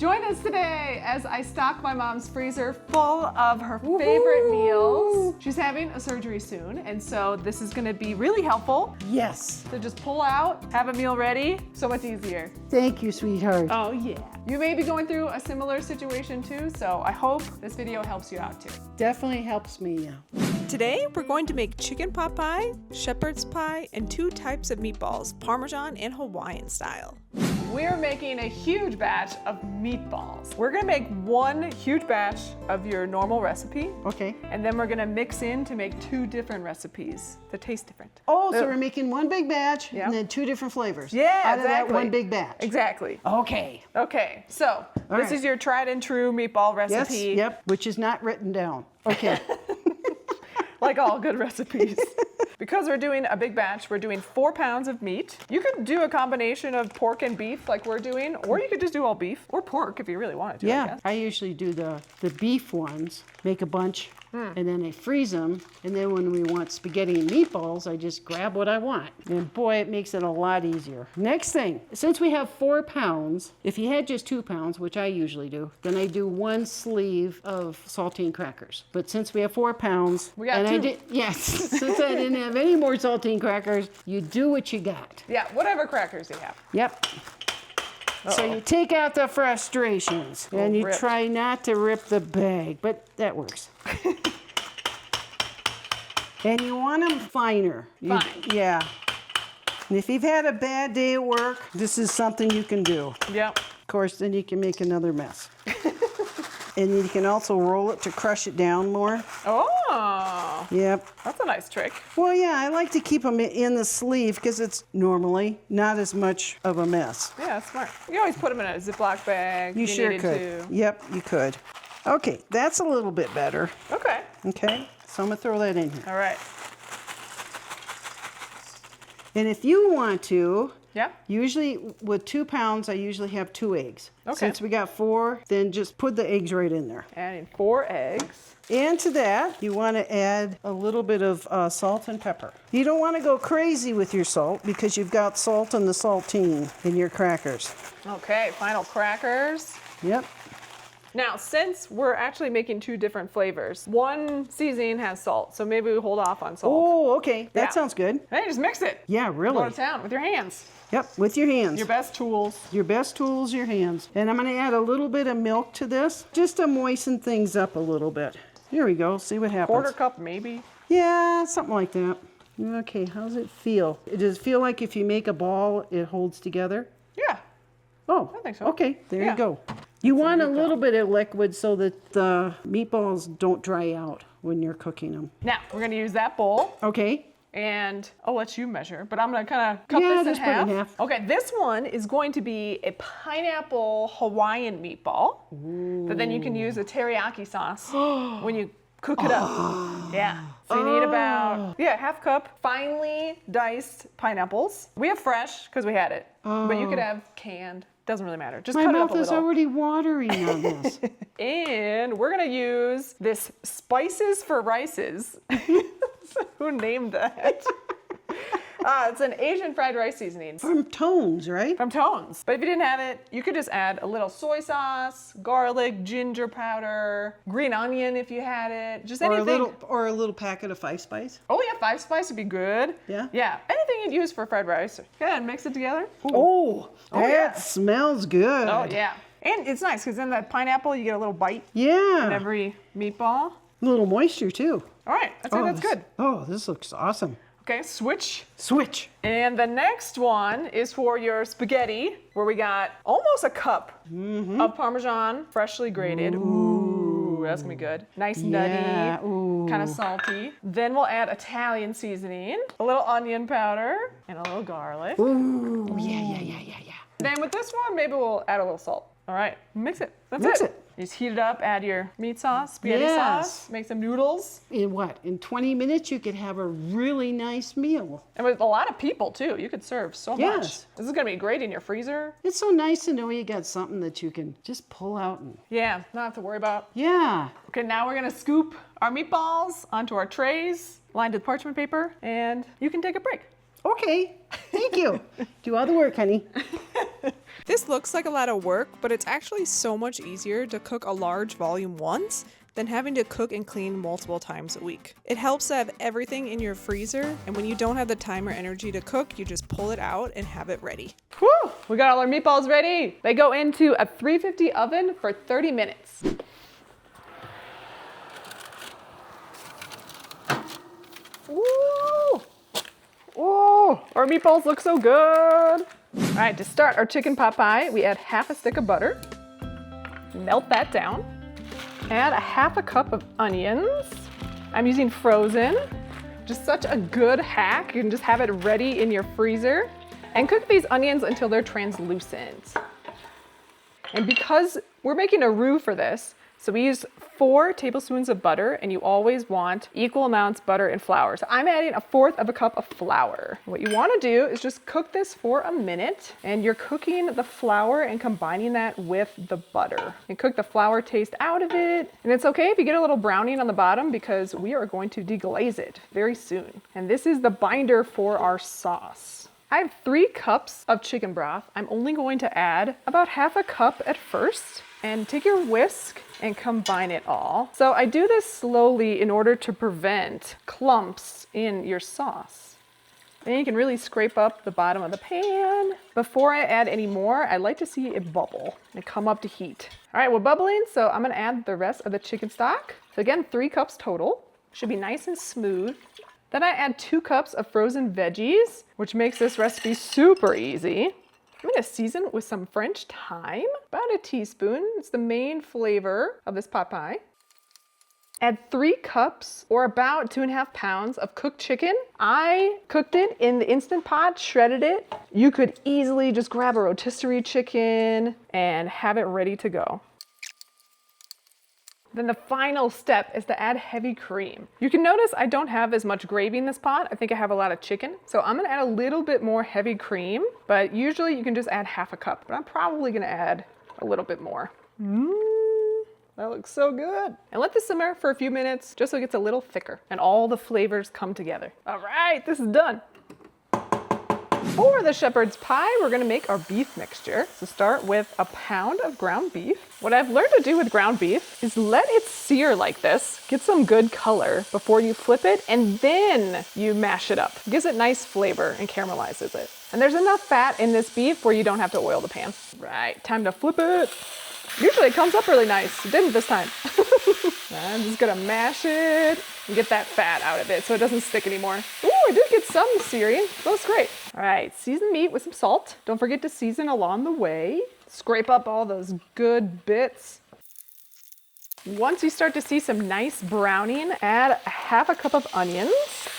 Join us today as I stock my mom's freezer full of her favorite meals. She's having a surgery soon, and so this is gonna be really helpful. Yes. So just pull out, have a meal ready, so much easier. Thank you, sweetheart. Oh yeah. You may be going through a similar situation too, so I hope this video helps you out too. Definitely helps me out. Today, we're going to make chicken pot pie, shepherd's pie, and 2 types of meatballs, Parmesan and Hawaiian style. We're making a huge batch of meatballs. We're gonna make one huge batch of your normal recipe. Okay. And then we're gonna mix in to make 2 different recipes that taste different. Oh, so we're making one big batch Yeah. and then 2 different flavors. Yeah, out of that exactly. one big batch. Exactly. Okay. Okay, so this right. is your tried and true meatball Yes, recipe. yep, which is not written down. Okay. Like all good recipes. Because we're doing a big batch, we're doing 4 pounds of meat. You could do a combination of pork and beef like we're doing, or you could just do all beef, or pork if you really wanted to, I Yeah, guess. I usually do the beef ones, make a bunch, and then I freeze them, and then when we want spaghetti and meatballs, I just grab what I want. And boy, it makes it a lot easier. Next thing, since we have 4 pounds, if you had just 2 pounds, which I usually do, then I do 1 sleeve of saltine crackers. But since we have 4 pounds, We got and 2. Yes, since I didn't have any more saltine crackers, you do what you got. Yeah, whatever crackers you have. Yep. So you take out the frustrations and you ripped. try not to rip the bag, but that works. And you want them finer. Fine. Yeah. And if you've had a bad day at work, this is something you can do. Yep. Of course, then you can make another mess. And you can also roll it to crush it down more. Oh, Yep. that's a nice trick. Well, yeah, I like to keep them in the sleeve because it's normally not as much of a mess. Yeah, that's smart. You always put them in a Ziploc bag. You sure needed could. to. Yep, you could. Okay, that's a little bit better. Okay, Okay, so I'm gonna throw that in here. all right. And if you want to, Yeah, usually with 2 pounds, I usually have 2 eggs. Okay. Since we got 4, then just put the eggs right in there. adding 4 eggs. And to that, you want to add a little bit of salt and pepper. You don't want to go crazy with your salt because you've got salt in the saltine in your crackers. Okay, final crackers. Yep. Now, since we're actually making 2 different flavors, one seasoning has salt, so maybe we hold off on salt. Oh, okay. That Yeah. sounds good. Hey, just mix it. Yeah, Go really. to town with your hands. Yep, with your hands. Your best tools. Your best tools, your hands. And I'm gonna add a little bit of milk to this, just to moisten things up a little bit. Here we go, see what happens. 1/4 cup, maybe. Yeah, something like that. Okay, how's it feel? Does it feel like if you make a ball, it holds together? Yeah. Oh, I think so. okay, there Yeah. you go. You want a little bit of liquid so that the meatballs don't dry out when you're cooking them. Now, we're gonna use that bowl, Okay, and I'll let you measure, but I'm gonna kind of cut Yeah, this in just put it half. in half. Okay, this one is going to be a pineapple Hawaiian meatball, but then you can use a teriyaki sauce when you cook it up. Yeah. So you need about, ½ cup finely diced pineapples. We have fresh because we had it, but you could have canned. Doesn't really matter. Just my cut it up mouth a is little. already watering on this. And we're gonna use this spices for rices. Who named that? It's an Asian fried rice seasoning From Tones, right? from Tones. But if you didn't have it, you could just add a little soy sauce, garlic, ginger powder, green onion if you had it, just anything. Or a little packet of 5 Spice. Oh yeah, 5 Spice would be good. Yeah? Yeah, anything you'd use for fried rice. Go ahead and mix it together. Oh, that yeah. smells good. Oh yeah. And it's nice because in that pineapple, you get a little bite in Yeah, every meatball. a little moisture too. All right, I think that's this- good. Oh, this looks awesome. Okay, switch. Switch. And the next one is for your spaghetti, where we got almost a cup of Parmesan, freshly grated. Ooh, that's gonna be good. Nice Yeah, nutty, ooh. kind of salty. Then we'll add Italian seasoning, a little onion powder, and a little garlic. Ooh, yeah. Then with this one, maybe we'll add a little salt. All right, mix it. That's Mix it. it. You just heat it up, add your meat sauce, spaghetti Yes. sauce, make some noodles. In 20 minutes, you could have a really nice meal. And with a lot of people too, you could serve so much. Yes. This is gonna be great in your freezer. It's so nice to know you got something that you can just pull out and, Yeah, not have to worry about. yeah. Okay, now we're gonna scoop our meatballs onto our trays, lined with parchment paper, and you can take a break. Okay, thank you. Do all the work, honey. This looks like a lot of work, but it's actually so much easier to cook a large volume once than having to cook and clean multiple times a week. It helps to have everything in your freezer, and when you don't have the time or energy to cook, you just pull it out and have it ready. Whew, we got all our meatballs ready. They go into a 350 oven for 30 minutes. Ooh. Ooh, our meatballs look so good. All right, to start our chicken pot pie, we add half a stick of butter. Melt that down. Add a half a cup of onions. I'm using frozen. Just such a good hack. You can just have it ready in your freezer. And cook these onions until they're translucent. And because we're making a roux for this, so we use 4 tablespoons of butter, and you always want equal amounts butter and flour. So I'm adding 1/4 of a cup of flour. What you want to do is just cook this for a minute, and you're cooking the flour and combining that with the butter. And cook the flour taste out of it. And it's okay if you get a little browning on the bottom because we are going to deglaze it very soon. And this is the binder for our sauce. I have 3 cups of chicken broth. I'm only going to add about half a cup at first. And take your whisk and combine it all. So I do this slowly in order to prevent clumps in your sauce. Then you can really scrape up the bottom of the pan. Before I add any more, I like to see it bubble and come up to heat. All right, we're bubbling, so I'm gonna add the rest of the chicken stock. So again, 3 cups total. Should be nice and smooth. Then I add 2 cups of frozen veggies, which makes this recipe super easy. I'm gonna season with some French thyme, about a teaspoon. It's the main flavor of this pot pie. Add 3 cups or about 2.5 pounds of cooked chicken. I cooked it in the Instant Pot, shredded it. You could easily just grab a rotisserie chicken and have it ready to go. Then the final step is to add heavy cream. You can notice I don't have as much gravy in this pot. I think I have a lot of chicken. So I'm gonna add a little bit more heavy cream, but usually you can just add half a cup, but I'm probably gonna add a little bit more. That looks so good. And let this simmer for a few minutes just so it gets a little thicker and all the flavors come together. All right, this is done. For the shepherd's pie, we're gonna make our beef mixture. So start with a pound of ground beef. What I've learned to do with ground beef is let it sear like this, get some good color before you flip it, and then you mash it up. It gives it nice flavor and caramelizes it. And there's enough fat in this beef where you don't have to oil the pan. Right, time to flip it. Usually it comes up really nice. It didn't this time. I'm just gonna mash it and get that fat out of it so it doesn't stick anymore. Ooh, I did get some searing. That's great. All right, season meat with some salt. Don't forget to season along the way. Scrape up all those good bits. Once you start to see some nice browning, add half a cup of onions.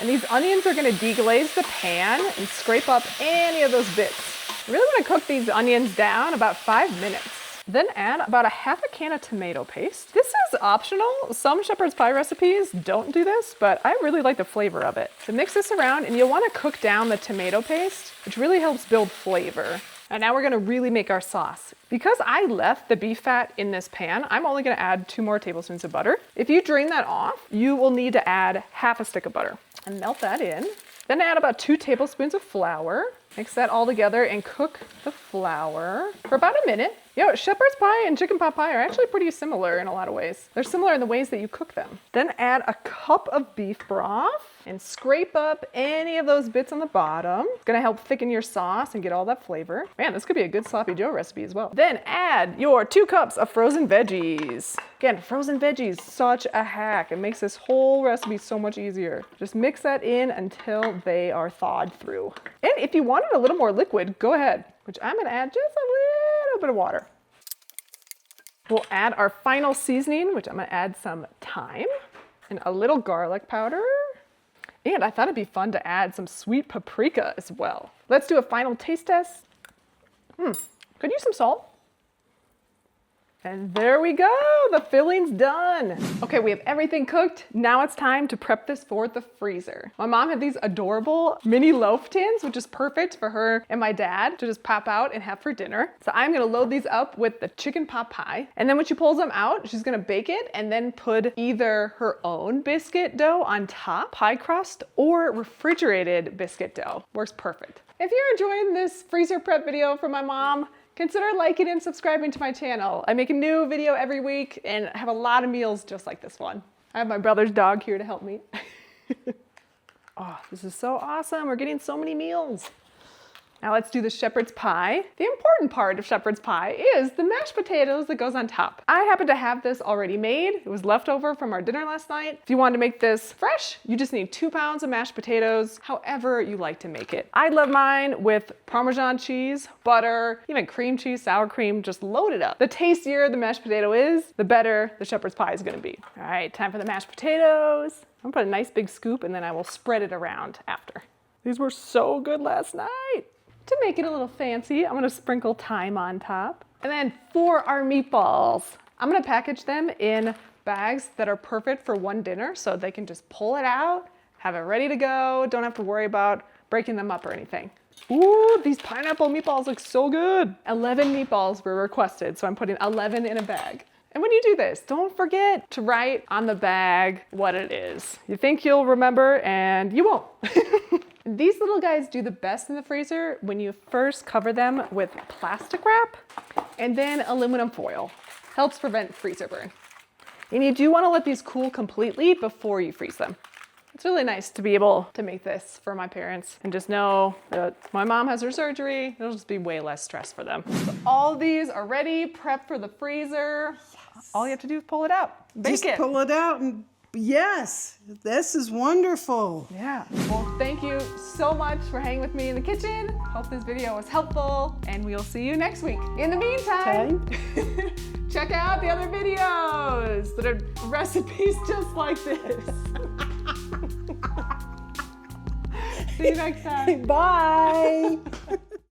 And these onions are gonna deglaze the pan and scrape up any of those bits. I really wanna cook these onions down about 5 minutes. Then add about a half a can of tomato paste. This is optional. Some shepherd's pie recipes don't do this, but I really like the flavor of it. So mix this around and you'll want to cook down the tomato paste, which really helps build flavor. And now we're gonna really make our sauce. Because I left the beef fat in this pan, I'm only gonna add 2 more tablespoons of butter. If you drain that off, you will need to add half a stick of butter and melt that in. Then add about 2 tablespoons of flour. Mix that all together and cook the flour for about a minute. Shepherd's pie and chicken pot pie are actually pretty similar in a lot of ways. They're similar in the ways that you cook them. Then add a cup of beef broth and scrape up any of those bits on the bottom. It's gonna help thicken your sauce and get all that flavor. Man, this could be a good sloppy joe recipe as well. Then add your 2 cups of frozen veggies. Again, frozen veggies, such a hack. It makes this whole recipe so much easier. Just mix that in until they are thawed through. And if you wanted a little more liquid, go ahead, which I'm gonna add just a little bit of water. We'll add our final seasoning, which I'm gonna add some thyme and a little garlic powder. And I thought it'd be fun to add some sweet paprika as well. Let's do a final taste test. Could use some salt. And there we go, the filling's done. Okay, we have everything cooked. Now it's time to prep this for the freezer. My mom had these adorable mini loaf tins, which is perfect for her and my dad to just pop out and have for dinner. So I'm gonna load these up with the chicken pot pie. And then when she pulls them out, she's gonna bake it and then put either her own biscuit dough on top, pie crust, or refrigerated biscuit dough. Works perfect. If you're enjoying this freezer prep video from my mom, consider liking and subscribing to my channel. I make a new video every week and have a lot of meals just like this one. I have my brother's dog here to help me. Oh, this is so awesome. We're getting so many meals. Now let's do the shepherd's pie. The important part of shepherd's pie is the mashed potatoes that goes on top. I happen to have this already made. It was left over from our dinner last night. If you want to make this fresh, you just need 2 pounds of mashed potatoes, however you like to make it. I love mine with Parmesan cheese, butter, even cream cheese, sour cream, just load it up. The tastier the mashed potato is, the better the shepherd's pie is gonna be. All right, time for the mashed potatoes. I'm gonna put a nice big scoop and then I will spread it around after. These were so good last night. To make it a little fancy, I'm gonna sprinkle thyme on top. And then for our meatballs, I'm gonna package them in bags that are perfect for one dinner so they can just pull it out, have it ready to go, don't have to worry about breaking them up or anything. Ooh, these pineapple meatballs look so good. 11 meatballs were requested, so I'm putting 11 in a bag. And when you do this, don't forget to write on the bag what it is. You think you'll remember and you won't. These little guys do the best in the freezer when you first cover them with plastic wrap and then aluminum foil. Helps prevent freezer burn. And you do want to let these cool completely before you freeze them. It's really nice to be able to make this for my parents and just know that my mom has her surgery. It'll just be way less stress for them. So all of these are ready, prepped for the freezer. Yes. All you have to do is pull it out, bake it. Just pull it out and yes, this is wonderful. Yeah, well, thank you so much for hanging with me in the kitchen. Hope this video was helpful and we'll see you next week. In the meantime, check out the other videos that are recipes just like this. See you next time. Bye.